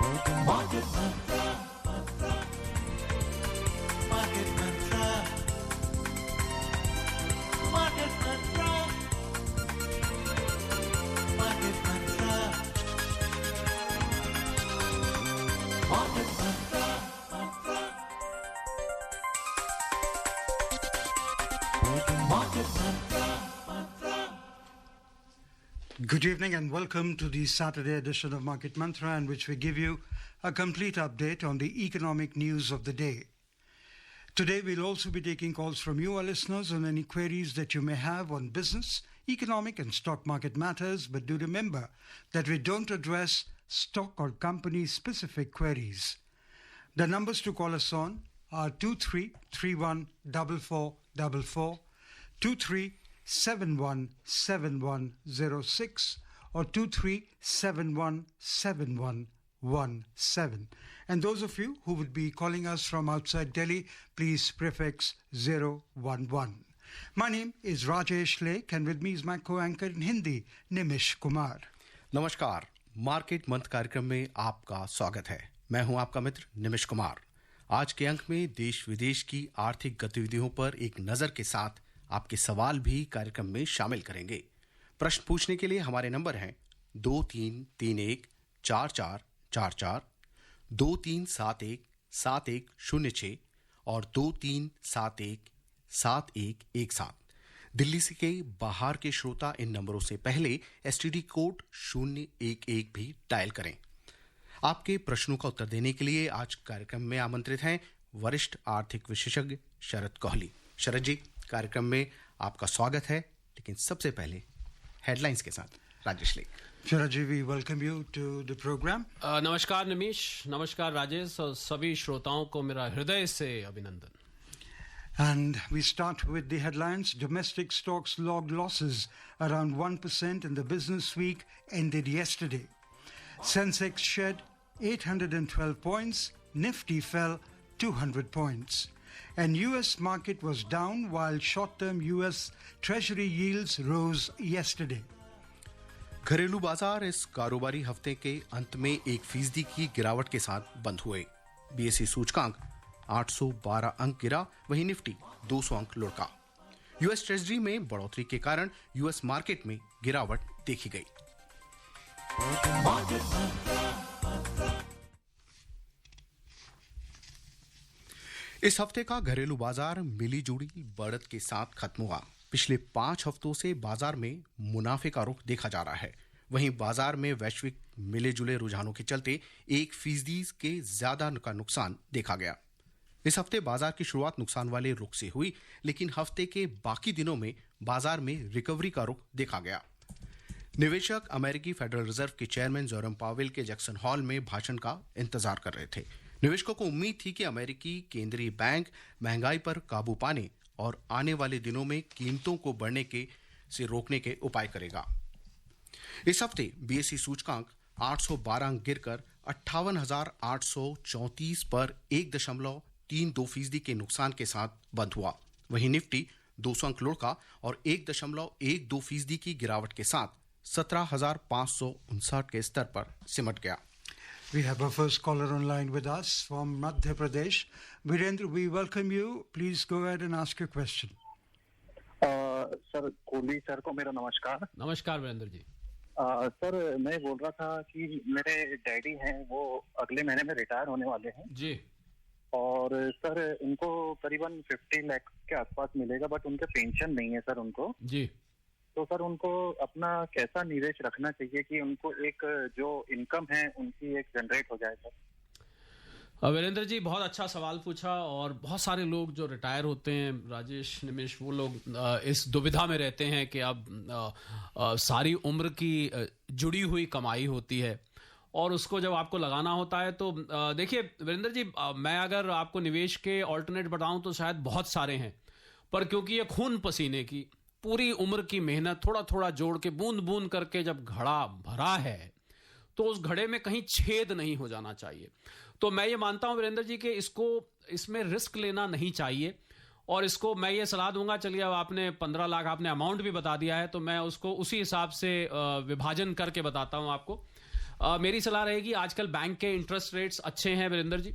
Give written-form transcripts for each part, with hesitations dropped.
Market Mantra, Market Mantra, Market Mantra, Market Mantra, Market Mantra, Market Mantra. Good evening and welcome to the Saturday edition of Market Mantra, in which we give you a complete update on the economic news of the day. Today we'll also be taking calls from you, our listeners, on any queries that you may have on business, economic and stock market matters, but do remember that we don't address stock or company specific queries. The numbers to call us on are 23314444, 23717106 or 23717117. And those of you who would be calling us from outside Delhi, please prefix 011. My name is Rajesh Lake and with me is my co-anchor in Hindi, Nimish Kumar. नमस्कार, market month कार्यक्रम में आपका स्वागत है। मैं हूं आपका मित्र निमिष कुमार। आज के अंक में देश विदेश की आर्थिक गतिविधियों पर एक नजर के साथ आपके सवाल भी कार्यक्रम में शामिल करेंगे। प्रश्न पूछने के लिए हमारे नंबर हैं 23314444, 23717106 और 23717117। दिल्ली से के बाहर के श्रोता इन नंबरों से पहले एसटीडी कोड 011 भी डायल करें। आपके प्रश्नों का उत्तर देने के लिए आज कार्यक्रम में आमंत्रित हैं वरिष्ठ आर्थिक विशेषज्ञ शरद कोहली। शरद जी, कार्यक्रम में आपका स्वागत है, लेकिन सबसे पहले हेडलाइंस के साथ Rajesh lake. Sharaji, we welcome you to the program. नमस्कार निमिष, नमस्कार राजेश और सभी श्रोताओं को मेरा हृदय से अभिनंदन। And we start with the headlines. Domestic stocks logged losses around 1% in the business week ended yesterday. Sensex shed 812 points, Nifty fell 200 points. And US market was down while short-term US Treasury yields rose yesterday. घरेलू बाजार इस कारोबारी हफ्ते के अंत में 1% की गिरावट के साथ बंद हुए। बीएसई सूचकांक 812 अंक गिरा, वहीं निफ्टी 200 अंक लुढ़का। यूएस ट्रेजरी में बढ़ोतरी के कारण यूएस मार्केट में गिरावट देखी गई। इस हफ्ते का घरेलू बाजार मिली जुड़ी बढ़त के साथ खत्म हुआ। पिछले 5 हफ्तों से बाजार में मुनाफे का रुख देखा जा रहा है। वहीं बाजार में वैश्विक मिले जुले रुझानों के चलते 1% के ज्यादा का नुकसान देखा गया। इस हफ्ते बाजार की शुरुआत नुकसान वाले रुख से हुई, लेकिन हफ्ते के बाकी दिनों में बाजार में रिकवरी का रुख देखा गया। निवेशक अमेरिकी फेडरल रिजर्व के चेयरमैन जेरोम पावेल के जैक्सन हॉल में भाषण का इंतजार कर रहे थे। निवेशकों को उम्मीद थी कि अमेरिकी केंद्रीय बैंक महंगाई पर काबू पाने और आने वाले दिनों में कीमतों को बढ़ने से रोकने के उपाय करेगा। इस हफ्ते बीएसई सूचकांक 812 अंक गिरकर 58,834 पर 1.32% के नुकसान के साथ बंद हुआ। वहीं निफ्टी 200 अंक लुढ़का और 1.12% की गिरावट के साथ 17,559 के स्तर पर सिमट गया। We have our first caller online with us from Madhya Pradesh. Virendra, we welcome you. Please go ahead and ask your question. Sir Kohli sir को मेरा नमस्कार। नमस्कार वीरेंद्र जी। सर मैं बोल रहा था कि मेरे डैडी हैं, वो अगले महीने में रिटायर होने वाले हैं जी। और सर उनको करीबन 50 लाख के आसपास मिलेगा, बट उनके पेंशन नहीं है सर उनको जी। तो सर उनको अपना कैसा निवेश रखना चाहिए कि उनको एक जो इनकम है उनकी एक जनरेट हो जाए सर? वीरेंद्र जी, बहुत अच्छा सवाल पूछा। और बहुत सारे लोग जो रिटायर होते हैं राजेश, निमिष, वो लोग इस दुविधा में रहते हैं कि अब सारी उम्र की जुड़ी हुई कमाई होती है और उसको जब आपको लगाना होता है तो देखिए वीरेंद्र जी, मैं अगर आपको निवेश के ऑल्टरनेट बताऊं तो शायद बहुत सारे हैं, पर क्योंकि ये खून पसीने की पूरी उम्र की मेहनत थोड़ा थोड़ा जोड़ के बूंद बूंद करके जब घड़ा भरा है तो उस घड़े में कहीं छेद नहीं हो जाना चाहिए। तो मैं ये मानता हूं वीरेंद्र जी कि इसमें रिस्क लेना नहीं चाहिए और इसको मैं ये सलाह दूंगा। चलिए, अब आपने 15 लाख आपने अमाउंट भी बता दिया है तो मैं उसको उसी हिसाब से विभाजन करके बताता हूं आपको। मेरी सलाह रहेगी, आजकल बैंक के इंटरेस्ट रेट्स अच्छे हैं वीरेंद्र जी,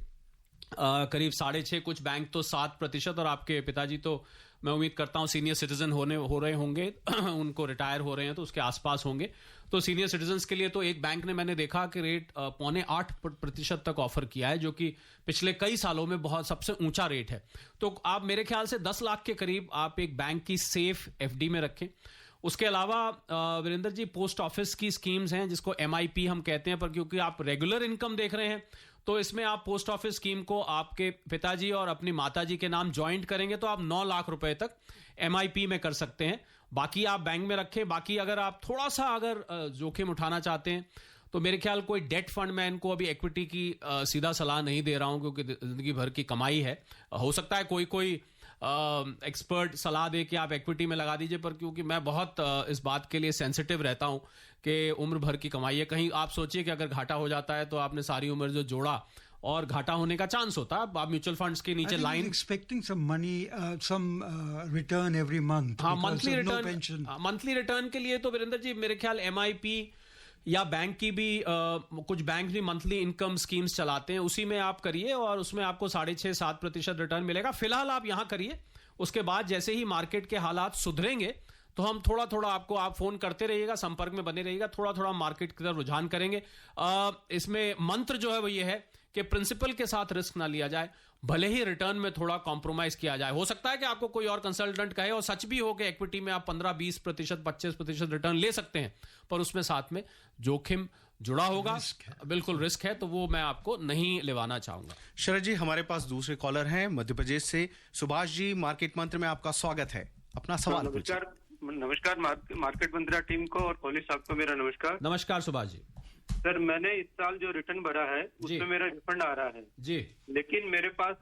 करीब 6.5%, कुछ बैंक तो 7%, और आपके पिताजी तो मैं उम्मीद करता हूं सीनियर सिटीजन हो रहे होंगे उनको रिटायर हो रहे हैं तो उसके आसपास होंगे। तो सीनियर सिटीजन्स के लिए तो एक बैंक ने मैंने देखा कि रेट 7.25% तक ऑफर किया है, जो कि पिछले कई सालों में बहुत सबसे ऊंचा रेट है। तो आप मेरे ख्याल से 10 लाख के करीब आप एक बैंक की सेफ एफडी में रखें। उसके अलावा वीरेंद्र जी, पोस्ट ऑफिस की स्कीम्स हैं जिसको MIP हम कहते हैं, पर क्योंकि आप रेगुलर इनकम देख रहे हैं तो इसमें आप पोस्ट ऑफिस स्कीम को आपके पिताजी और अपनी माताजी के नाम ज्वाइंट करेंगे तो आप 9 लाख रुपए तक MIP में कर सकते हैं। बाकी आप बैंक में रखें। बाकी अगर आप थोड़ा सा अगर जोखिम उठाना चाहते हैं तो मेरे ख्याल कोई डेट फंड, मैं इनको अभी इक्विटी की सीधा सलाह नहीं दे रहा हूं क्योंकि जिंदगी भर की कमाई है। हो सकता है कोई एक्सपर्ट सलाह दे कि आप इक्विटी में लगा दीजिए, पर क्योंकि मैं बहुत इस बात के लिए सेंसिटिव रहता हूं कि उम्र भर की कमाई है, कहीं आप सोचिए कि अगर घाटा हो जाता है तो आपने सारी उम्र जो जोड़ा और घाटा होने का चांस होता है। आप म्यूचुअल फंड्स के नीचे line expecting some money, some return every month. हाँ, मंथली रिटर्न के लिए तो वीरेंद्र जी मेरे ख्याल MIP या बैंक की भी कुछ बैंक भी मंथली इनकम स्कीम्स चलाते हैं, उसी में आप करिए और उसमें आपको 6.5-7% रिटर्न मिलेगा। फिलहाल आप यहां करिए, उसके बाद जैसे ही मार्केट के हालात सुधरेंगे तो हम थोड़ा थोड़ा आपको, आप फोन करते रहिएगा, संपर्क में बने रहिएगा, थोड़ा थोड़ा मार्केट की तरफ रुझान करेंगे। इसमें मंत्र जो है वो ये है कि प्रिंसिपल के साथ रिस्क ना लिया जाए, भले ही रिटर्न में थोड़ा कॉम्प्रोमाइज किया जाए। हो सकता है कि आपको कोई और कंसल्टेंट कहे और सच भी हो कि इक्विटी में आप 15-20%, 25% रिटर्न ले सकते हैं, पर उसमें साथ में जोखिम जुड़ा होगा, बिल्कुल रिस्क है, तो वो मैं आपको नहीं लेवाना चाहूंगा। शरद जी, हमारे पास दूसरे कॉलर हैं मध्य प्रदेश से। सुभाष जी, मार्केट मंत्र में आपका स्वागत है, अपना सवाल पूछिए। नमस्कार मार्केट मंत्रा टीम को और कोहली साहब को मेरा नमस्कार। नमस्कार सुभाष जी। सर, मैंने इस साल जो रिटर्न भरा है उसमें मेरा रिफंड आ रहा है जी, लेकिन मेरे पास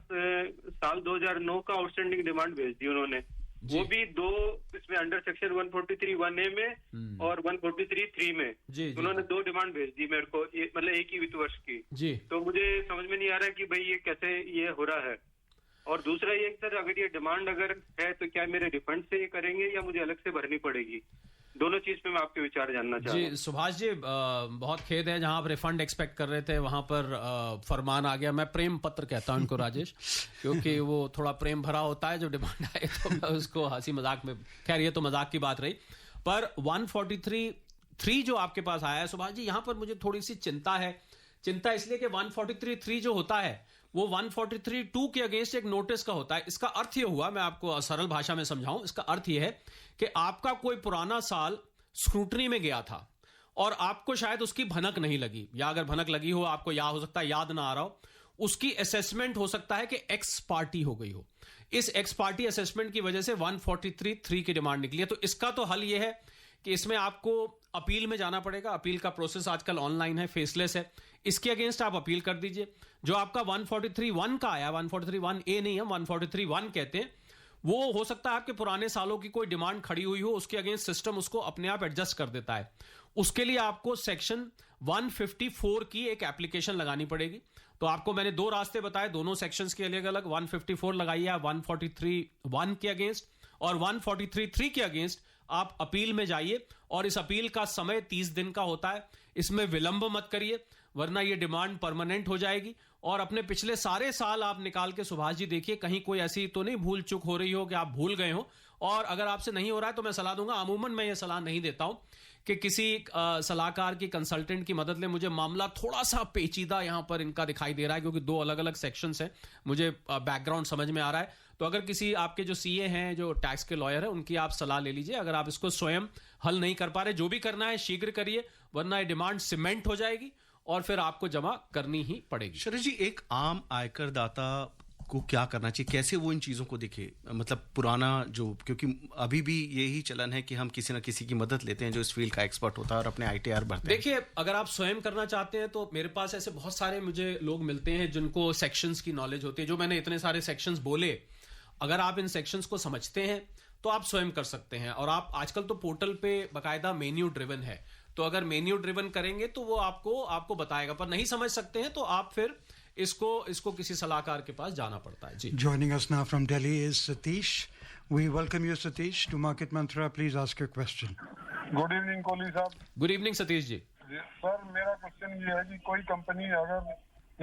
साल 2009 का आउटस्टैंडिंग डिमांड भेज दी उन्होंने, वो भी 2 इसमें अंडर सेक्शन 143(1)A में और 143(3) में जी, उन्होंने 2 डिमांड भेज दी मेरे को, मतलब एक ही वित्त वर्ष की जी। तो मुझे समझ में नहीं आ रहा है कि भाई ये कैसे ये हो रहा है। और दूसरा ये सर, अगर ये डिमांड अगर है तो क्या मेरे रिफंड से ये करेंगे या मुझे अलग से भरनी पड़ेगी? दोनों चीज पे मैं आपके विचार जानना चाहता हूँ। जी सुभाष जी, बहुत खेद है, जहां आप रिफंड एक्सपेक्ट कर रहे थे वहां पर फरमान आ गया। मैं प्रेम पत्र कहता हूं इनको राजेश, क्योंकि वो थोड़ा प्रेम भरा होता है। जो डिमांड आए तो मैं उसको हंसी मजाक में, खैर ये तो मजाक की बात रही, पर 143(3) जो आपके पास आया है सुभाष जी, यहां पर मुझे थोड़ी सी चिंता है। चिंता इसलिए कि 143(3) जो होता है वो 143(2) के अगेंस्ट एक नोटिस का होता है। इसका अर्थ ये हुआ, मैं आपको सरल भाषा में समझाऊं, इसका अर्थ ये है कि आपका कोई पुराना साल स्क्रूटनी में गया था और आपको शायद उसकी भनक नहीं लगी, या अगर भनक लगी हो आपको याद हो सकता है, याद ना आ रहा हो, उसकी असेसमेंट हो सकता है कि एक्स पार्टी हो गई हो। इस एक्स पार्टी असेसमेंट की वजह से 143(3) की डिमांड निकली है। तो इसका तो हल यह है कि इसमें आपको अपील में जाना पड़ेगा। अपील का प्रोसेस आजकल ऑनलाइन है, फेसलेस है, इसके अगेंस्ट आप अपील कर दीजिए। जो आपका 143(1) का आया, 143(1)A नहीं है, 143(1) कहते हैं, वो हो सकता है आपके पुराने सालों की कोई डिमांड खड़ी हुई हो, उसके अगेंस्ट सिस्टम उसको अपने आप एडजस्ट कर देता है। उसके लिए आपको सेक्शन 154 की एक एप्लीकेशन लगानी पड़ेगी। तो आपको मैंने 2 रास्ते बताए, दोनों सेक्शंस के अलग अलग। 154 लगाइए आप 143(1) के अगेंस्ट, और 143(3) के अगेंस्ट आप अपील में जाइए, और इस अपील का समय 30 दिन का होता है। इसमें विलंब मत करिए, वरना ये डिमांड परमानेंट हो जाएगी। और अपने पिछले सारे साल आप निकाल के सुभाष जी देखिए, कहीं कोई ऐसी तो नहीं भूल चूक हो रही हो कि आप भूल गए हो। और अगर आपसे नहीं हो रहा है तो मैं सलाह दूंगा, अमूमन मैं ये सलाह नहीं देता हूं कि किसी सलाहकार की, कंसल्टेंट की मदद ले। मुझे मामला थोड़ा सा पेचीदा यहां पर इनका दिखाई दे रहा है, क्योंकि 2 अलग अलग सेक्शंस हैं, मुझे बैकग्राउंड समझ में आ रहा है। तो अगर किसी आपके जो CA हैं, जो टैक्स के लॉयर हैं, उनकी आप सलाह ले लीजिए। अगर आप इसको स्वयं हल नहीं कर पा रहे, जो भी करना है शीघ्र करिए, वरना ये डिमांड सीमेंट हो जाएगी और फिर आपको जमा करनी ही पड़ेगी। शरद जी, एक आम आयकर दाता को क्या करना चाहिए, कैसे वो इन चीजों को देखे? मतलब पुराना जो, क्योंकि अभी भी यही चलन है कि हम किसी ना किसी की मदद लेते हैं जो इस फील्ड का एक्सपर्ट होता है और अपने ITR भरते हैं। देखिए, अगर आप स्वयं करना चाहते हैं तो मेरे पास ऐसे बहुत सारे मुझे लोग मिलते हैं जिनको सेक्शंस की नॉलेज होती है। जो मैंने इतने सारे सेक्शंस बोले, अगर आप इन सेक्शंस को समझते हैं तो आप स्वयं कर सकते हैं। और आप आजकल तो पोर्टल पे बाकायदा मेन्यू ड्रिवन है, तो अगर मेन्यू ड्रिवन करेंगे तो वो आपको बताएगा। पर नहीं समझ सकते हैं तो आप फिर इसको किसी सलाहकार के पास जाना पड़ता है। जी। Joining us now from Delhi is Satish. We welcome you, Satish, to Market Mantra. Please ask your question. Good evening Kohli साहब। Good evening Satish ji. जी सर, मेरा क्वेश्चन ये है कि कोई कंपनी अगर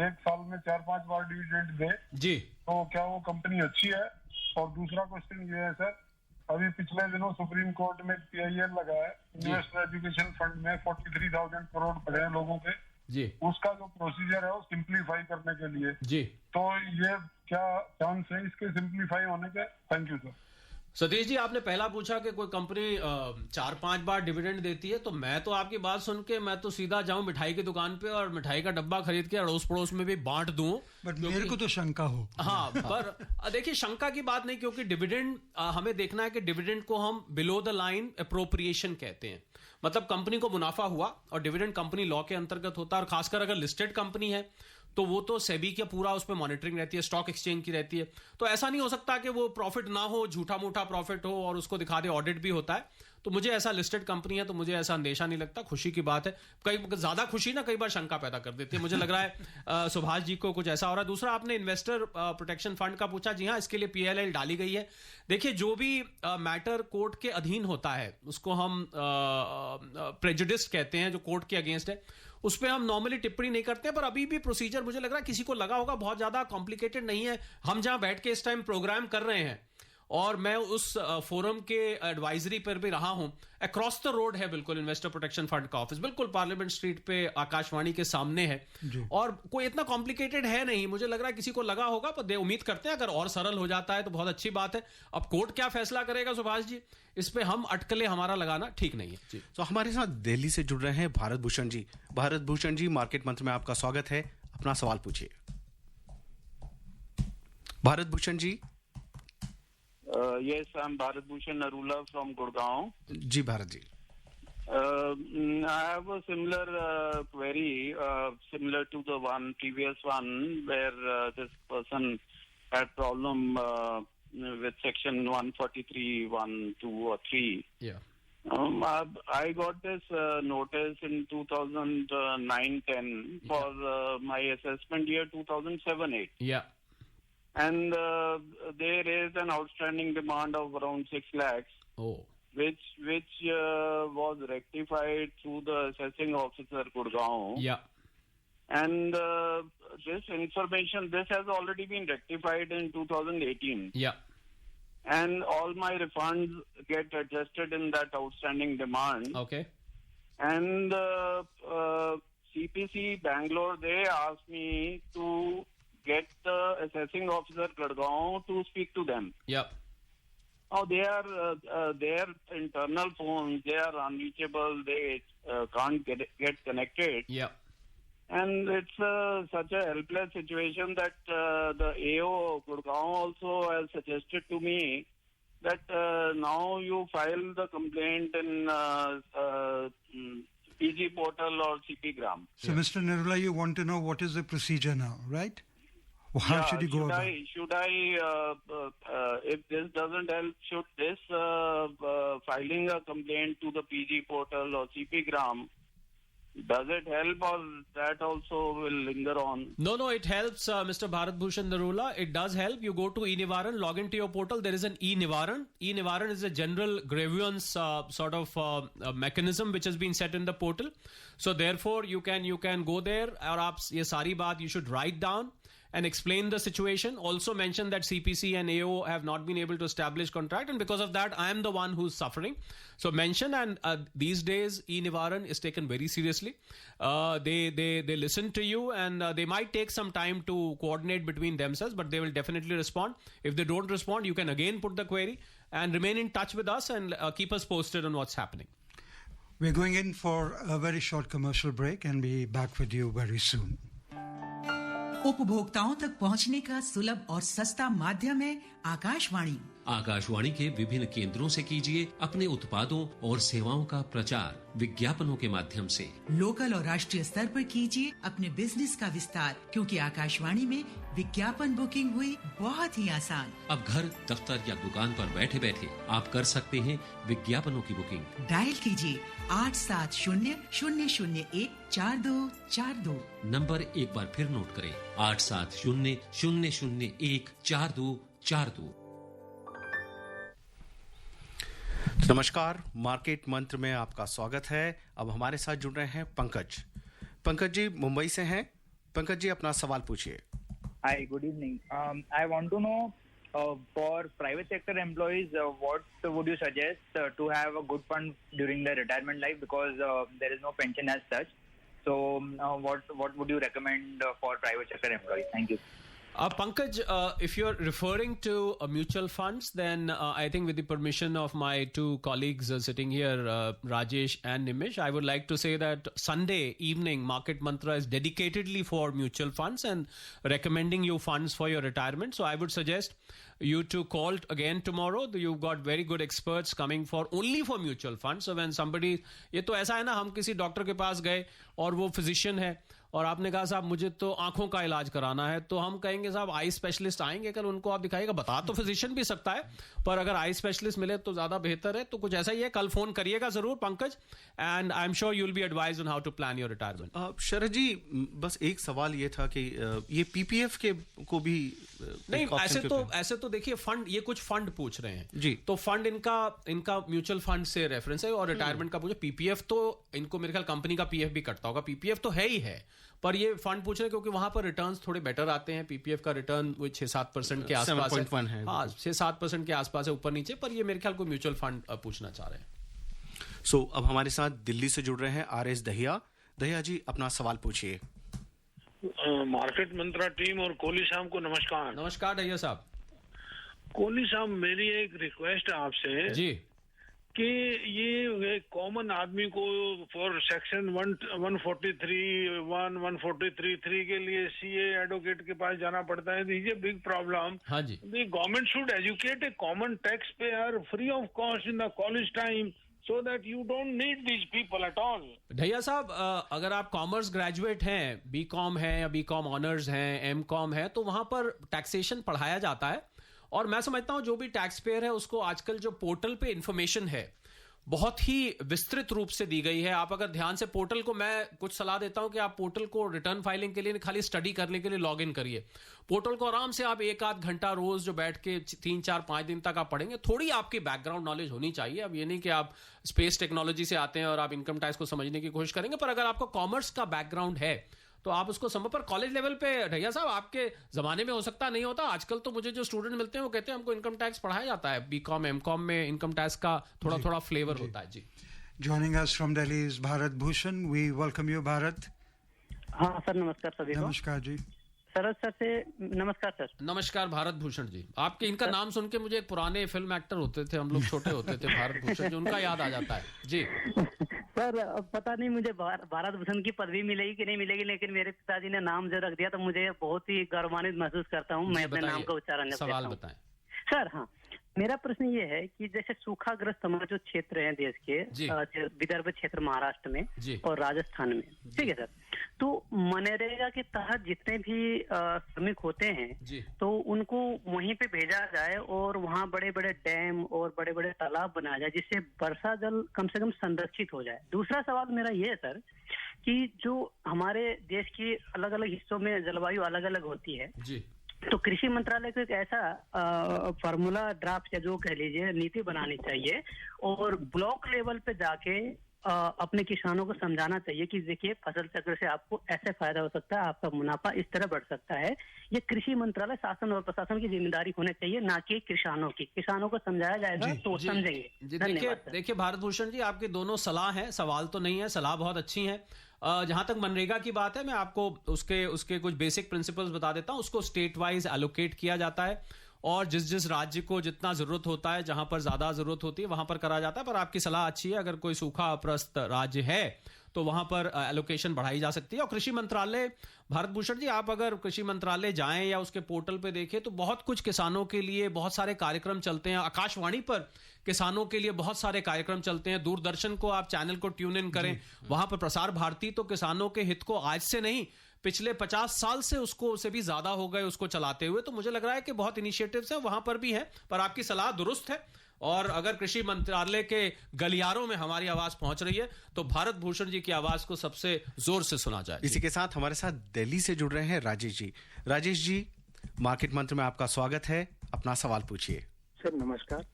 एक साल में 4-5 बार डिविडेंड दे जी तो क्या वो कंपनी अच्छी है? और दूसरा क्वेश्चन ये है सर, अभी पिछले दिनों सुप्रीम कोर्ट में PIL लगा है, इन्वेस्टर एजुकेशन फंड में 43,000 करोड़ पड़े हैं लोगों के जी, उसका जो प्रोसीजर है वो सिंप्लीफाई करने के लिए जी। तो ये क्या चांस है इसके सिंप्लीफाई होने के? Thank you sir. Satish ji, आपने पहला पूछा कि कोई कंपनी 4-5 बार डिविडेंड देती है, तो मैं तो आपकी बात सुन के मैं तो सीधा जाऊं मिठाई की दुकान पे और मिठाई का डब्बा खरीद के अड़ोस पड़ोस में भी बांट दूं। बट मेरे को तो शंका हो। हाँ, पर देखिए शंका की बात नहीं, क्योंकि डिविडेंड हमें देखना है कि डिविडेंड को हम बिलो द लाइन अप्रोप्रिएशन कहते हैं। मतलब कंपनी को मुनाफा हुआ और डिविडेंड कंपनी लॉ के अंतर्गत होता है, और खासकर अगर लिस्टेड कंपनी है तो वो तो सेबी के पूरा उस पर मॉनिटरिंग रहती है, स्टॉक एक्सचेंज की रहती है। तो ऐसा नहीं हो सकता कि वो प्रॉफिट ना हो, झूठा मूठा प्रॉफिट हो और उसको दिखा दे, ऑडिट भी होता है। तो मुझे ऐसा लिस्टेड कंपनी है तो मुझे ऐसा अंदेशा नहीं लगता। खुशी की बात है, कई ज्यादा खुशी ना कई बार शंका पैदा कर देती है। मुझे लग रहा है सुभाष जी को कुछ ऐसा हो रहा है। दूसरा, आपने इन्वेस्टर प्रोटेक्शन फंड का पूछा। जी हाँ, इसके लिए PIL डाली गई है। देखिए, जो भी मैटर कोर्ट के अधीन होता है उसको हम प्रेजुडिस कहते हैं, जो कोर्ट के अगेंस्ट है, उस पर हम नॉर्मली टिप्पणी नहीं करते हैं। पर अभी भी प्रोसीजर मुझे लग रहा है किसी को लगा होगा बहुत ज्यादा कॉम्प्लिकेटेड नहीं है। हम जहां बैठ के इस टाइम प्रोग्राम कर रहे हैं और मैं उस फोरम के एडवाइजरी पर भी रहा हूं, अक्रॉस द रोड है बिल्कुल इन्वेस्टर प्रोटेक्शन फंड का ऑफिस, बिल्कुल पार्लियामेंट स्ट्रीट पे आकाशवाणी के सामने है, और कोई इतना कॉम्प्लिकेटेड है नहीं। मुझे लग रहा है किसी को लगा होगा, पर उम्मीद करते हैं अगर और सरल हो जाता है तो बहुत अच्छी बात है। अब कोर्ट क्या फैसला करेगा सुभाष जी, इस पे हम अटकलें हमारा लगाना ठीक नहीं है। तो हमारे साथ दिल्ली से जुड़ रहे हैं भारत भूषण जी। भारत भूषण जी, मार्केट मंत्र में आपका स्वागत है, अपना सवाल पूछिए। Bharat Bhushan ji. Yes, I'm Bharat Bhushan Narula from Gurgaon. Ji Bharat ji. I have a similar query, similar to the previous one, where this person had problem with section 143, 1, 2 or 3. Yeah. I got this notice in 2009-10 for my assessment year 2007-8. Yeah. And they raised an outstanding demand of around 6 lakhs, which was rectified through the assessing officer Gurgaon. Yeah. And this information, this has already been rectified in 2018. Yeah. And all my refunds get adjusted in that outstanding demand. Okay. And CPC Bangalore, they asked me to get the assessing officer Gurgaon to speak to them. Yep. Now they are their internal phones, they are unreachable, they can't get connected. Yep. And it's such a helpless situation that the AO Gurgaon also has suggested to me that now you file the complaint in PG portal or CP Gram. So, Mr. Nirula, you want to know what is the procedure now, right? How should you go about it? Should I, if this doesn't help, should this filing a complaint to the PG portal or CP Gram, does it help, or that also will linger on? No, it helps, Mr. Bharat Bhushan Narula. It does help. You go to eNivaran, log into your portal. There is an eNivaran. eNivaran is a general grievance sort of mechanism which has been set in the portal. So therefore, you can go there. Or aap ye sari baat you should write down and explain the situation. Also mention that CPC and AO have not been able to establish contract, and because of that, I am the one who's suffering. So mention, and these days, eNivaran is taken very seriously. They listen to you, and they might take some time to coordinate between themselves, but they will definitely respond. If they don't respond, you can again put the query and remain in touch with us and keep us posted on what's happening. We're going in for a very short commercial break and be back with you very soon. उपभोक्ताओं तक पहुंचने का सुलभ और सस्ता माध्यम है आकाशवाणी। आकाशवाणी के विभिन्न केंद्रों से कीजिए अपने उत्पादों और सेवाओं का प्रचार विज्ञापनों के माध्यम से। लोकल और राष्ट्रीय स्तर पर कीजिए अपने बिजनेस का विस्तार, क्योंकि आकाशवाणी में विज्ञापन बुकिंग हुई बहुत ही आसान। अब घर, दफ्तर या दुकान पर बैठे बैठे आप कर सकते हैं विज्ञापनों की बुकिंग। डायल कीजिए 870-001-4242। नंबर एक बार फिर नोट करें, 870-001-4242। नमस्कार, मार्केट मंत्र में आपका स्वागत है। अब हमारे साथ जुड़ रहे हैं पंकज जी मुंबई से हैं। पंकज जी अपना सवाल पूछिए। Hi, good evening. I want to know for private sector employees, what would you suggest to have a good fund during their retirement life, because there is no pension as such. So, what would you recommend for private sector employees? Thank you. Pankaj, if you're referring to mutual funds, then I think with the permission of my two colleagues sitting here, Rajesh and Nimish, I would like to say that Sunday evening Market Mantra is dedicatedly for mutual funds and recommending you funds for your retirement. So I would suggest you to call again tomorrow. You've got very good experts coming for only for mutual funds. So when somebody, ये तो ऐसा है ना, हम किसी doctor के पास गए और वो फिजिशियन है और आपने कहा साहब मुझे तो आंखों का इलाज कराना है, तो हम कहेंगे साहब आई स्पेशलिस्ट आएंगे कल, उनको आप दिखाइएगा। बता तो फिजिशियन भी सकता है, पर अगर आई स्पेशलिस्ट मिले तो ज्यादा बेहतर है। तो कुछ ऐसा ही है, कल फोन करिएगा जरूर Pankaj, and I am sure you will be advised on how to plan your retirement. Sharad ji, बस एक सवाल ये था कि ये पीपीएफ के को भी नहीं, ऐसे तो देखिए फंड, ये कुछ फंड पूछ रहे हैं जी, तो फंड इनका म्यूचुअल फंड से रेफरेंस है, और रिटायरमेंट का पूछे। पीपीएफ तो इनको मेरे ख्याल कंपनी का पीएफ भी कटता होगा, पीपीएफ तो है ही है, पर ये फंड पूछ रहे हैं क्योंकि वहां पर रिटर्न्स थोड़े बेटर आते हैं। पीपीएफ का रिटर्न वो 6-7% के आसपास है, हाँ 6-7% के आसपास है, ऊपर नीचे, पर ये मेरे ख्याल को म्यूचुअल फंड पूछना चाह रहे हैं। सो अब हमारे साथ दिल्ली से जुड़ रहे हैं आरएस दहिया जी, अपना सवाल पूछिए। मार्केट मंत्रा टीम और कोहली साहब को नमस्कार। नमस्कार दहिया साहब। कोहली साहब, मेरी एक रिक्वेस्ट है आपसे जी कि ये कॉमन आदमी को फॉर सेक्शन 143(1) के लिए सीए एडवोकेट के पास जाना पड़ता है। This is a big problem. हाँ जी, the government should educate a common tax payer free of cost in the college time, so that you don't need these people at all. भैया साहब, अगर आप कॉमर्स ग्रेजुएट हैं, BCom है या BCom honours हैं, एमकॉम है, तो वहां पर टैक्सेशन पढ़ाया जाता है। और मैं समझता हूं जो भी टैक्स पेयर है उसको आजकल जो पोर्टल पे इंफॉर्मेशन है बहुत ही विस्तृत रूप से दी गई है। आप अगर ध्यान से पोर्टल को, मैं कुछ सलाह देता हूं कि आप पोर्टल को रिटर्न फाइलिंग के लिए खाली स्टडी करने के लिए लॉग इन करिए। पोर्टल को आराम से आप 1-8 घंटा रोज जो बैठ के 3-4-5 दिन तक आप पढ़ेंगे। थोड़ी आपकी बैकग्राउंड नॉलेज होनी चाहिए। अब ये नहीं कि आप स्पेस टेक्नोलॉजी से आते हैं और आप इनकम टैक्स को समझने की कोशिश करेंगे, पर अगर आपको कॉमर्स का बैकग्राउंड है तो आप उसको समझ। पर कॉलेज लेवल पे भैया साहब आपके जमाने में हो सकता नहीं होता, आजकल तो मुझे जो स्टूडेंट मिलते हैं वो कहते हैं हमको इनकम टैक्स पढ़ाया जाता है, बीकॉम एमकॉम में इनकम टैक्स का थोड़ा फ्लेवर होता है। जी, Joining us from Delhi is Bharat Bhushan. We welcome you, Bharat. हाँ सर, नमस्कार सभी को। नमस्कार जी। शरद सर से नमस्कार सर। नमस्कार भारत भूषण जी। आपके इनका नाम सुन के मुझे एक पुराने फिल्म एक्टर होते थे, हम लोग छोटे होते थे, भारत भूषण जी, उनका याद आ जाता है जी। सर पता नहीं मुझे भारत भूषण की पदवी मिलेगी कि नहीं मिलेगी, लेकिन मेरे पिताजी ने नाम जो रख दिया तो मुझे बहुत ही गौरवान्वित महसूस करता हूँ मैं अपने नाम का उच्चारण। सवाल बताएं सर। हाँ, मेरा प्रश्न ये है कि जैसे सूखाग्रस्त हमारे जो क्षेत्र हैं देश के, विदर्भ क्षेत्र महाराष्ट्र में और राजस्थान में, ठीक है सर, तो मनरेगा के तहत जितने भी श्रमिक होते हैं तो उनको वहीं पे भेजा जाए और वहाँ बड़े बड़े डैम और बड़े बड़े तालाब बनाया जाए जिससे वर्षा जल कम से कम संरक्षित हो जाए। दूसरा सवाल मेरा ये है सर कि जो हमारे देश की अलग अलग हिस्सों में जलवायु अलग अलग होती है, तो कृषि मंत्रालय को एक ऐसा फार्मूला ड्राफ्ट या जो कह लीजिए नीति बनानी चाहिए और ब्लॉक लेवल पे जाके अपने किसानों को समझाना चाहिए कि देखिए फसल चक्र से आपको ऐसे फायदा हो सकता है, आपका मुनाफा इस तरह बढ़ सकता है। ये कृषि मंत्रालय, शासन और प्रशासन की जिम्मेदारी होनी चाहिए, ना कि किसानों की। किसानों को समझाया जाएगा तो समझेंगे। देखिए भारत भूषण जी, आपकी दोनों सलाह है, सवाल तो नहीं है, सलाह बहुत अच्छी है। जहां तक मनरेगा की बात है, मैं आपको उसके कुछ बेसिक प्रिंसिपल्स बता देता हूं। उसको स्टेट वाइज एलोकेट किया जाता है और जिस राज्य को जितना जरूरत होता है, जहां पर ज्यादा जरूरत होती है वहां पर करा जाता है। पर आपकी सलाह अच्छी है, अगर कोई सूखा प्रस्त राज्य है तो वहां पर एलोकेशन बढ़ाई जा सकती है। और कृषि मंत्रालय, भारत भूषण जी, आप अगर कृषि मंत्रालय जाएं या उसके पोर्टल पे देखें तो बहुत कुछ किसानों के लिए बहुत सारे कार्यक्रम चलते हैं। आकाशवाणी पर किसानों के लिए बहुत सारे कार्यक्रम चलते हैं। दूरदर्शन को आप चैनल को ट्यून इन करें, वहां पर प्रसार भारती तो किसानों के हित को आज से नहीं पिछले 50 साल से उससे भी ज्यादा हो गए उसको चलाते हुए। तो मुझे लग रहा है कि बहुत इनिशिएटिव्स हैं वहां पर भी हैं। पर आपकी सलाह दुरुस्त है और अगर कृषि मंत्रालय के गलियारों में हमारी आवाज पहुंच रही है तो भारत भूषण जी की आवाज को सबसे जोर से सुना जाए। इसी के साथ हमारे साथ दिल्ली से जुड़ रहे हैं राजेश जी। राजेश जी, मार्केट मंत्र में आपका स्वागत है, अपना सवाल पूछिए। सर नमस्कार।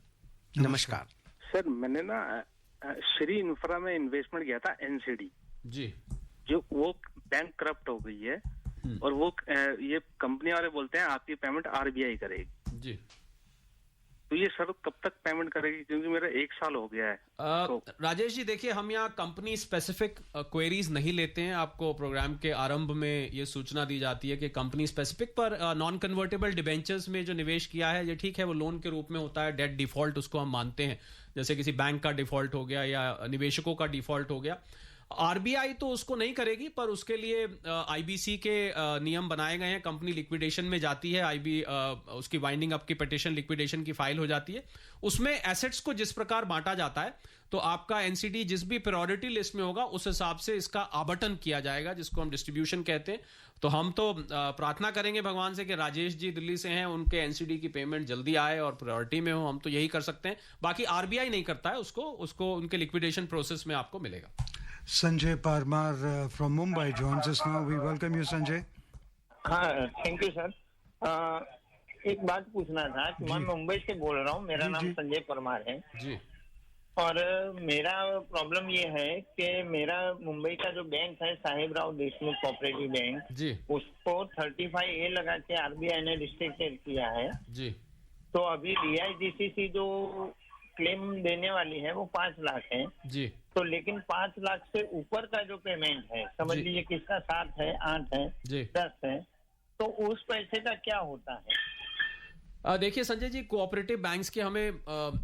नमस्कार सर मैंने ना श्री इंफ्रा में इन्वेस्टमेंट किया था, एनसीडी जी, जो वो बैंक करप्ट हो गई है और वो ये कंपनी वाले बोलते हैं आपकी पेमेंट आरबीआई करेगी जी। तो ये सर कब तक पेमेंट करेगी, क्योंकि मेरा 1 साल हो गया है। राजेश जी देखिए, हम यहाँ कंपनी स्पेसिफिक क्वेरीज नहीं लेते हैं। आपको प्रोग्राम के आरंभ में ये सूचना दी जाती है कि कंपनी स्पेसिफिक पर नॉन कन्वर्टेबल डिबेंचर्स में जो निवेश किया है ये ठीक है, वो लोन के रूप में होता है। डेट डिफॉल्ट उसको हम मानते हैं, जैसे किसी बैंक का डिफॉल्ट हो गया या निवेशकों का डिफॉल्ट हो गया। आरबीआई तो उसको नहीं करेगी, पर उसके लिए आईबीसी के नियम बनाए गए हैं। कंपनी लिक्विडेशन में जाती है, उसकी वाइंडिंग अप की पिटीशन लिक्विडेशन की फाइल हो जाती है। उसमें एसेट्स को जिस प्रकार बांटा जाता है, तो आपका एनसीडी जिस भी प्रायोरिटी लिस्ट में होगा उस हिसाब से इसका आवंटन किया जाएगा, जिसको हम डिस्ट्रीब्यूशन कहते हैं। तो हम तो प्रार्थना करेंगे भगवान से कि राजेश जी दिल्ली से हैं, उनके एनसीडी की पेमेंट जल्दी आए और प्रायोरिटी में हो। हम तो यही कर सकते हैं, बाकी आरबीआई नहीं करता है उसको उनके लिक्विडेशन प्रोसेस में आपको मिलेगा। Sanjay Parmar from Mumbai joins us now. We welcome you, Sanjay. हाँ, थैंक यू सर। एक बात पूछना था कि मैं मुंबई से बोल रहा हूँ, मेरा नाम संजय परमार है जी। और मेरा प्रॉब्लम ये है कि मेरा मुंबई का जो बैंक है साहिबराव देशमुख कोऑपरेटिव बैंक जी, उसको 35A लगा के आरबीआई ने रिस्ट्रिक्टेड किया है जी। तो अभी DIGCC जो क्लेम देने वाली है वो 5 लाख है जी। तो लेकिन 5 लाख से ऊपर का जो पेमेंट है, समझ लीजिए किसका 7 है, 8 है, 10 है, तो उस पैसे का क्या होता है? देखिए संजय जी, कोऑपरेटिव बैंक्स के हमें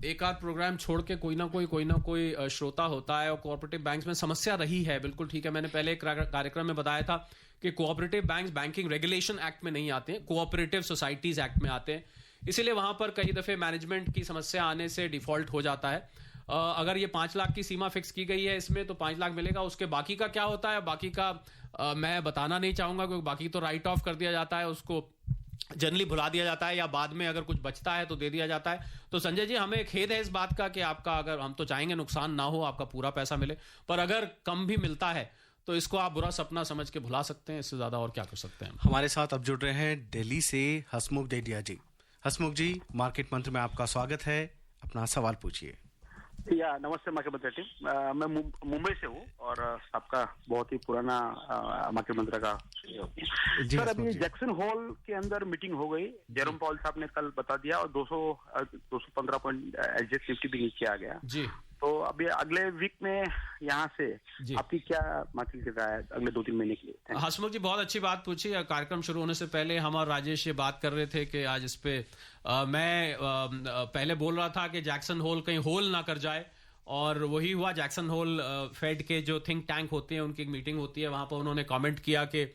एक आध प्रोग्राम छोड़ के कोई ना कोई श्रोता होता है, और कोऑपरेटिव बैंक्स में समस्या रही है। बिल्कुल ठीक है, मैंने पहले एक कार्यक्रम में बताया था कि cooperative banks banking regulation act में नहीं आते हैं, कोऑपरेटिव सोसाइटीज एक्ट में आते हैं। इसीलिए वहां पर कई दफे मैनेजमेंट की समस्या आने से डिफॉल्ट हो जाता है। अगर ये 5 लाख की सीमा फिक्स की गई है इसमें, तो 5 लाख मिलेगा। उसके बाकी का क्या होता है, बाकी का मैं बताना नहीं चाहूंगा, क्योंकि बाकी तो राइट ऑफ कर दिया जाता है, उसको जनरली भुला दिया जाता है, या बाद में अगर कुछ बचता है तो दे दिया जाता है। तो संजय जी, हमें खेद है इस बात का कि आपका, अगर हम तो चाहेंगे नुकसान ना हो, आपका पूरा पैसा मिले, पर अगर कम भी मिलता है तो इसको आप बुरा सपना समझ के भुला सकते हैं। इससे ज्यादा और क्या कर सकते हैं। हमारे साथ अब जुड़ रहे हैं दिल्ली से हसमुख डेडिया जी। हसमुख जी, मार्केट मंत्र में आपका स्वागत है, अपना सवाल पूछिए। या नमस्ते मार्केट मंत्र टीम, मैं मुंबई से हूँ और आपका बहुत ही पुराना मार्केट मंत्र का सर। अभी जैक्सन हॉल के अंदर मीटिंग हो गई, जेरोम पॉल साहब ने कल बता दिया, और 215 पॉइंट एसजेएस निफ्टी भी नीचे आ गया जी। तो अभी अगले वीक में यहाँ से आपकी क्या मार्केट की राय है अगले 2-3 महीने के लिए? हसमुख जी, बहुत अच्छी बात पूछी। कार्यक्रम शुरू होने से पहले हम और राजेश ये बात कर रहे थे कि आज इस पे मैं पहले बोल रहा था कि जैक्सन होल कहीं होल ना कर जाए, और वही हुआ। जैक्सन होल फेड के जो थिंक टैंक होते हैं उनकी एक मीटिंग होती है, वहां पर उन्होंने कमेंट किया कि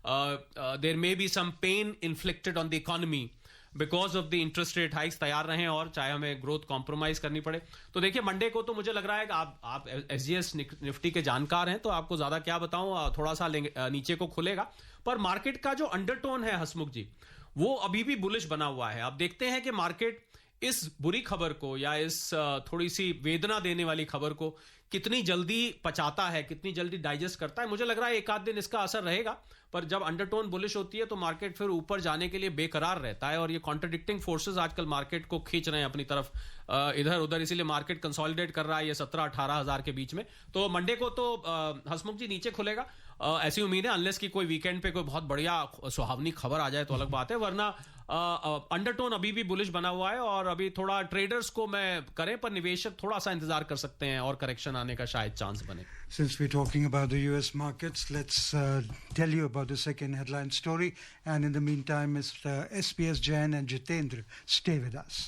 there may be some pain inflicted on the economy because of the interest rate hikes. तैयार रहें, और चाहे हमें ग्रोथ कॉम्प्रोमाइज करनी पड़े। तो देखिए, मंडे को तो मुझे लग रहा है कि आप एसजीएस निफ्टी के जानकार हैं, तो आपको ज्यादा क्या बताऊं, थोड़ा सा नीचे को खुलेगा। पर मार्केट का जो अंडरटोन है हसमुख जी, वो अभी भी बुलिश बना हुआ है। आप देखते हैं कि मार्केट इस बुरी खबर को, या इस थोड़ी सी वेदना देने वाली खबर को कितनी जल्दी पचाता है, कितनी जल्दी डाइजेस्ट करता है। मुझे लग रहा है 1 आध दिन इसका असर रहेगा, पर जब अंडरटोन बुलिश होती है तो मार्केट फिर ऊपर जाने के लिए बेकरार रहता है, और ये कॉन्ट्रडिक्टिंग फोर्सेस आजकल मार्केट को खींच रहे हैं अपनी तरफ इधर उधर, इसीलिए मार्केट कंसोलिडेट कर रहा है ये 17-18 हजार के बीच में। तो मंडे को तो हसमुख जी नीचे खुलेगा, ऐसी उम्मीद है, अनलेस की कोई वीकेंड पे कोई बहुत बढ़िया सुहावनी खबर आ जाए तो अलग बात है, वरना अंडरटोन अभी भी बुलिश बना हुआ है। और अभी थोड़ा ट्रेडर्स को मैं करें, पर निवेशक थोड़ा सा इंतजार कर सकते हैं और करेक्शन आने का शायद चांस बने। Since we're talking about the US markets, let's tell you about the second headline story, and in the meantime Mr. SPS Jain and Jitendra stay with us.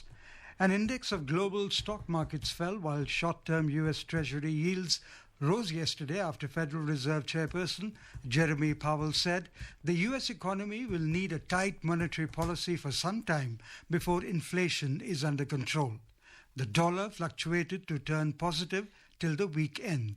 An index of global stock markets fell while short-term US Treasury yields rose yesterday after Federal Reserve Chairperson Jeremy Powell said the US economy will need a tight monetary policy for some time before inflation is under control. The dollar fluctuated to turn positive till the weekend.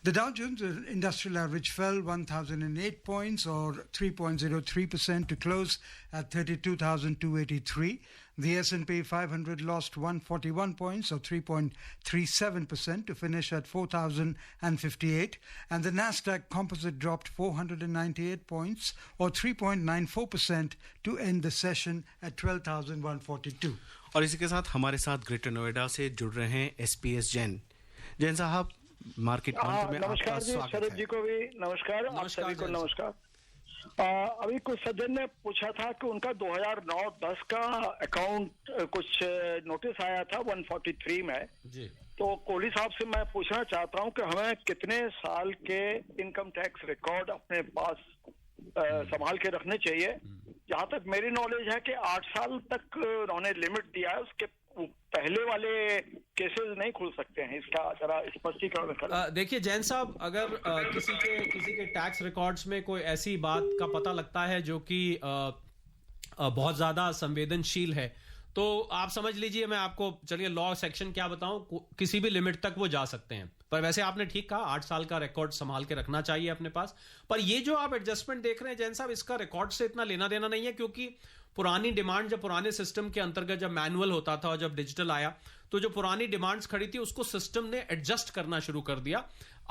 The Dow Jones Industrial Average fell 1,008 points or 3.03% to close at 32,283. The S&P 500 lost 141 points or 3.37% to finish at 4,058, and the Nasdaq Composite dropped 498 points or 3.94% to end the session at 12,142. और इसी के साथ हमारे साथ greater Noida से जुड़ रहे हैं एसपीएस जैन साहब, मार्केट मंत्र में आपका स्वागत है। शरद जी को भी नमस्कार, आप सभी को नमस्कार। अभी कुछ सज्जन ने पूछा था कि उनका 2009-10 का अकाउंट कुछ नोटिस आया था 143 में जी। तो कोहली साहब से मैं पूछना चाहता हूं कि हमें कितने साल के इनकम टैक्स रिकॉर्ड अपने पास संभाल के रखने चाहिए। जहां तक मेरी नॉलेज है कि 8 साल तक उन्होंने लिमिट दिया है, उसके पहले वाले केसेस नहीं खुल सकते हैं। इसका जरा स्पष्टीकरण करें। देखिए जैन साहब, अगर किसी के टैक्स रिकॉर्ड्स में कोई ऐसी बात का पता लगता है जो कि बहुत ज्यादा संवेदनशील है, तो आप समझ लीजिए, मैं आपको चलिए लॉ सेक्शन क्या बताऊं, किसी भी लिमिट तक वो जा सकते हैं। पर वैसे आपने ठीक कहा, 8 साल का रिकॉर्ड संभाल के रखना चाहिए अपने पास। पर ये जो आप एडजस्टमेंट देख रहे हैं जैन साहब, इसका रिकॉर्ड से इतना लेना देना नहीं है, क्योंकि पुरानी डिमांड जब पुराने सिस्टम के अंतर्गत जब मैनुअल होता था और जब डिजिटल आया, तो जो पुरानी डिमांड्स खड़ी थी उसको सिस्टम ने एडजस्ट करना शुरू कर दिया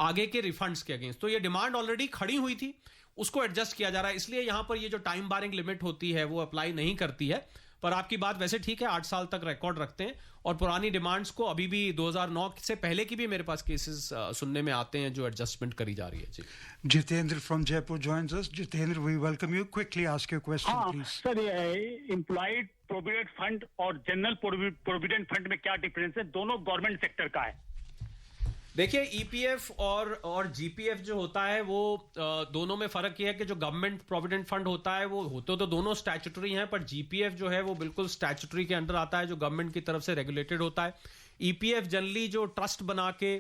आगे के रिफंड्स के अगेंस्ट। तो ये डिमांड ऑलरेडी खड़ी हुई थी, उसको एडजस्ट किया जा रहा है, इसलिए यहां पर ये जो टाइम बारिंग लिमिट होती है वो अप्लाई नहीं करती है। पर आपकी बात वैसे ठीक है, 8 साल तक रिकॉर्ड रखते हैं, और पुरानी डिमांड्स को अभी भी 2009 से पहले की भी मेरे पास केसेस सुनने में आते हैं जो एडजस्टमेंट करी जा रही है जी। Jitendra from Jaipur joins us. Jitendra, we welcome you. Quickly ask your question, please. Sir, employed provident fund और जनरल प्रोविडेंट फंड में क्या डिफरेंस है? दोनों गवर्नमेंट सेक्टर का है। देखिए, ईपीएफ और जीपीएफ जो होता है वो दोनों में फर्क यह है कि जो गवर्नमेंट प्रोविडेंट फंड होता है वो होते तो दोनों स्टैट्यूटरी हैं, पर जीपीएफ जो है वो बिल्कुल स्टैट्यूटरी के अंडर आता है, जो गवर्नमेंट की तरफ से रेगुलेटेड होता है। ईपीएफ जनरली जो ट्रस्ट बना के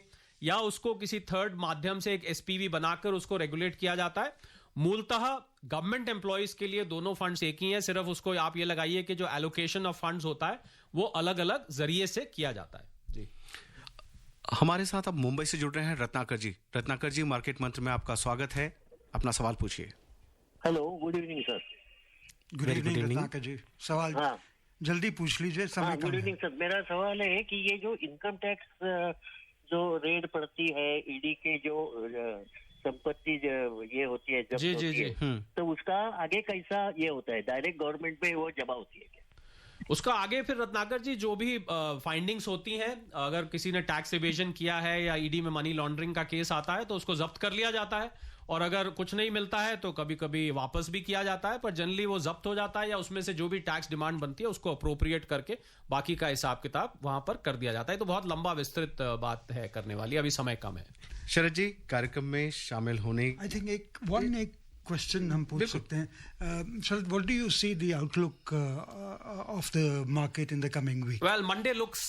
या उसको किसी थर्ड माध्यम से एक एसपीवी बनाकर उसको रेगुलेट किया जाता है। मूलतः गवर्नमेंट एम्प्लॉयज के लिए दोनों फंड्स एक ही हैं, सिर्फ उसको आप ये लगाइए कि जो एलोकेशन ऑफ फंड्स होता है वो अलग अलग जरिए से किया जाता है जी। हमारे साथ अब मुंबई से जुड़ रहे हैं रत्नाकर जी। रत्नाकर जी, मार्केट मंत्र में आपका स्वागत है, अपना सवाल पूछिए। Hello, good evening sir. Good evening Ratnakar ji, सवाल जल्दी पूछ लीजिए, समय कम है। गुड इवनिंग सर, मेरा सवाल है कि ये जो इनकम टैक्स जो रेड पड़ती है, ईडी के जो संपत्ति ये होती है जब्त होती है, तो उसका आगे कैसा ये होता है? डायरेक्ट गवर्नमेंट में वो जमा होती है क्या? उसका आगे फिर रत्नाकर जी जो भी फाइंडिंग्स होती हैं, अगर किसी ने टैक्स इवेजन किया है या ईडी में मनी लॉन्ड्रिंग का केस आता है तो उसको जब्त कर लिया जाता है, और अगर कुछ नहीं मिलता है तो कभी कभी वापस भी किया जाता है, पर जनरली वो जब्त हो जाता है या उसमें से जो भी टैक्स डिमांड बनती है उसको अप्रोप्रिएट करके बाकी का हिसाब किताब वहां पर कर दिया जाता है। तो बहुत लंबा विस्तृत बात है करने वाली, अभी समय कम है। शरद जी, कार्यक्रम में शामिल होने आई थिंक एक क्वेश्चन हम पूछ सकते हैं। Sir, what do you see the outlook of the market in the coming week? Well, Monday looks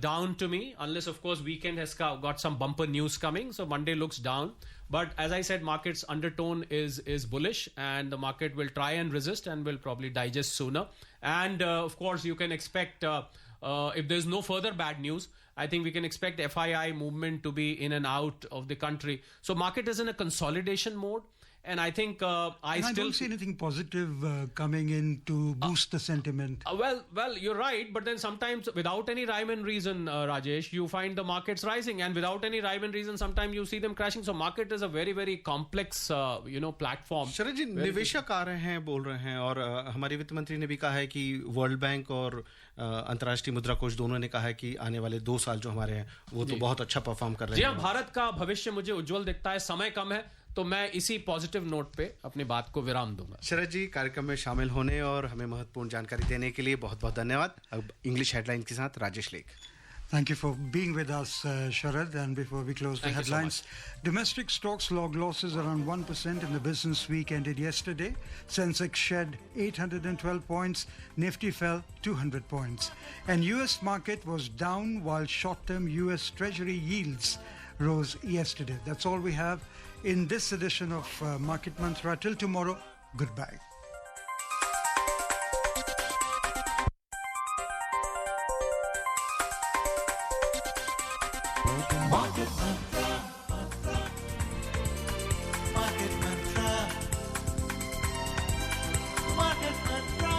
down to me, unless of course weekend has got some bumper news coming. So Monday looks down, but as I said, market's undertone is bullish, and the market will try and resist and will probably digest sooner. And of course, you can expect if there's no further bad news, I think we can expect FII movement to be in and out of the country. So market is in a consolidation mode. And I think I don't see anything positive coming in to boost the sentiment. Well, you're right, but then sometimes without any rhyme and reason, Rajesh, you find the markets rising, and without any rhyme and reason, sometimes you see them crashing. So market is a very, very complex, platform. शरद जी, निवेशक आ रहे हैं, बोल रहे हैं, और हमारे वित्त मंत्री ने भी कहा है कि वर्ल्ड बैंक और अंतर्राष्ट्रीय मुद्रा कोष दोनों ने कहा है कि आने वाले 2 साल जो हमारे हैं वो तो बहुत अच्छा परफॉर्म कर रहे हैं। जी, भारत का भविष्य मुझे उज्जवल दिखता है, समय कम है, तो मैं इसी पॉजिटिव नोट पे अपनी बात को विराम दूंगा। शरद जी, कार्यक्रम में शामिल होने और हमें महत्वपूर्ण जानकारी देने के लिए बहुत बहुत धन्यवाद। अब इंग्लिश हेडलाइन के साथ राजेश लेख। Thank you for being with us, Sharad. And before we close the headlines, domestic stocks logged losses around 1% in the business week ended yesterday. Sensex shed 812 points, Nifty fell 200 points. And US market was down while short-term US Treasury yields rose yesterday. That's all we have in this edition of Market Mantra. Till tomorrow, goodbye. Market Mantra. Market Mantra. Market Mantra.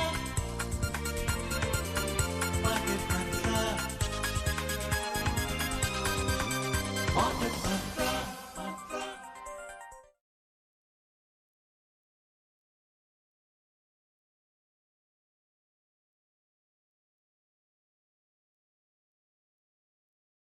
Market